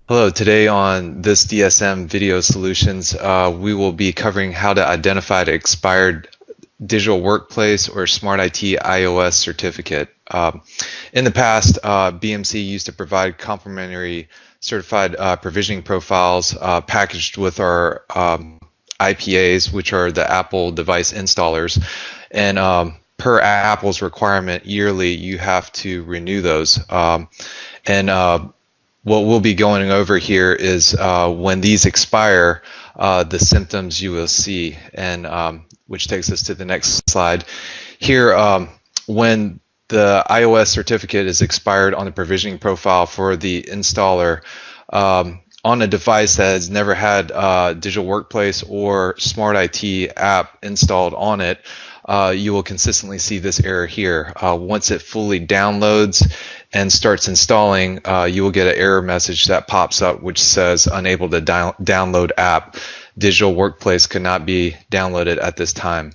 Hello, today on this DSM Video Solutions, we will be covering how to identify the expired digital workplace or SmartIT iOS certificate. In the past, BMC used to provide complimentary certified provisioning profiles packaged with our IPAs, which are the Apple device installers. And per Apple's requirement, yearly, you have to renew those. And what we'll be going over here is when these expire, the symptoms you will see, and which takes us to the next slide. Here, when the iOS certificate is expired on the provisioning profile for the installer, on a device that has never had Digital Workplace or SmartIT app installed on it, you will consistently see this error here. Once it fully downloads and starts installing, you will get an error message that pops up which says unable to download app. Digital Workplace could not be downloaded at this time.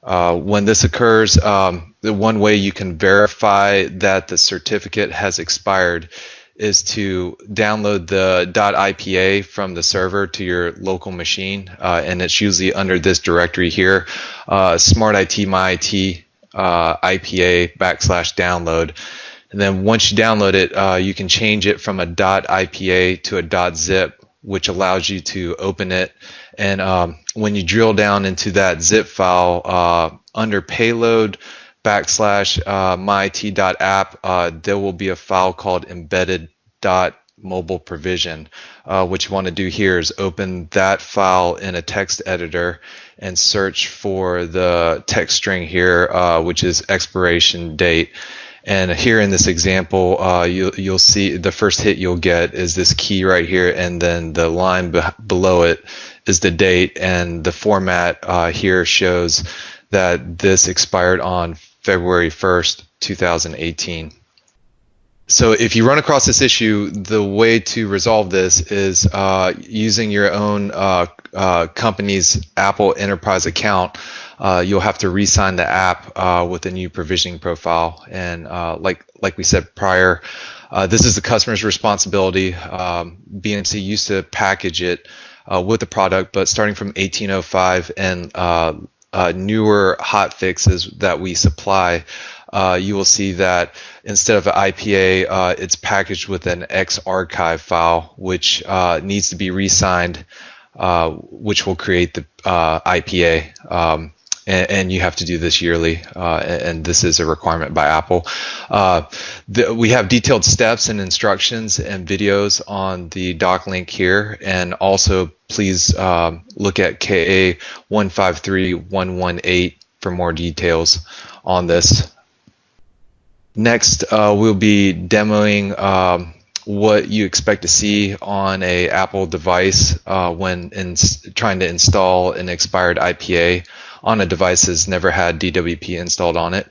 When this occurs, the one way you can verify that the certificate has expired is to download the .ipa from the server to your local machine, and it's usually under this directory here, SmartIT MyIT IPA /download. And then once you download it, you can change it from a .ipa to a .zip, which allows you to open it. And when you drill down into that zip file, under payload /myit.app, there will be a file called embedded.mobile provision. What you want to do here is open that file in a text editor and search for the text string here, which is expiration date. And here in this example, you'll see the first hit you'll get is this key right here, and then the line below it is the date, and the format here shows that this expired on February 1st, 2018. So if you run across this issue, the way to resolve this is using your own company's Apple Enterprise account. You'll have to re-sign the app with a new provisioning profile. And like we said prior, this is the customer's responsibility. BMC used to package it with the product, but starting from 1805 and newer hot fixes that we supply, you will see that instead of an IPA, it's packaged with an X-archive file, which needs to be re-signed, which will create the IPA. And you have to do this yearly, and this is a requirement by Apple. We have detailed steps and instructions and videos on the doc link here, and also please look at KA 153118 for more details on this. Next, we'll be demoing what you expect to see on a Apple device when trying to install an expired IPA on a device that's never had DWP installed on it.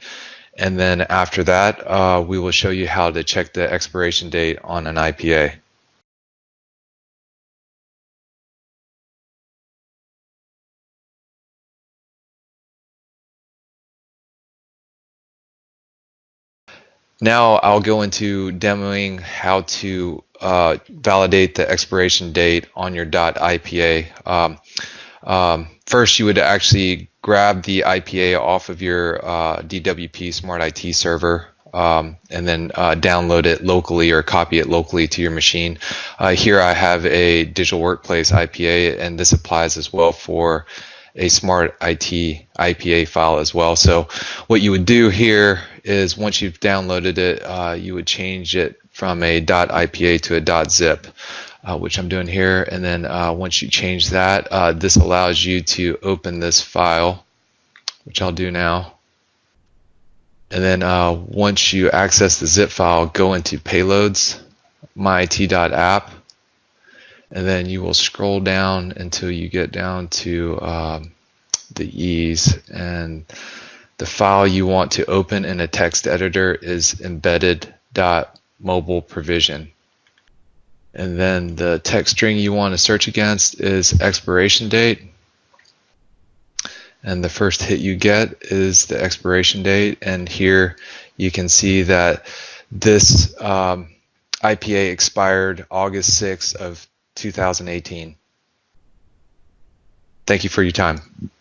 And then after that, we will show you how to check the expiration date on an IPA. Now I'll go into demoing how to validate the expiration date on your .ipa. First, you would actually grab the IPA off of your DWP SmartIT server, and then download it locally or copy it locally to your machine. Here I have a Digital Workplace IPA, and this applies as well for a SmartIT IPA file as well. So what you would do here is once you've downloaded it, you would change it from a .ipa to a .zip. Which I'm doing here, and then once you change that, this allows you to open this file, which I'll do now. And then once you access the zip file, go into payloads, myit.app, and then you will scroll down until you get down to the E's, and the file you want to open in a text editor is embedded.mobile provision. And then the text string you want to search against is expiration date. And the first hit you get is the expiration date. And here you can see that this IPA expired August 6th of 2018. Thank you for your time.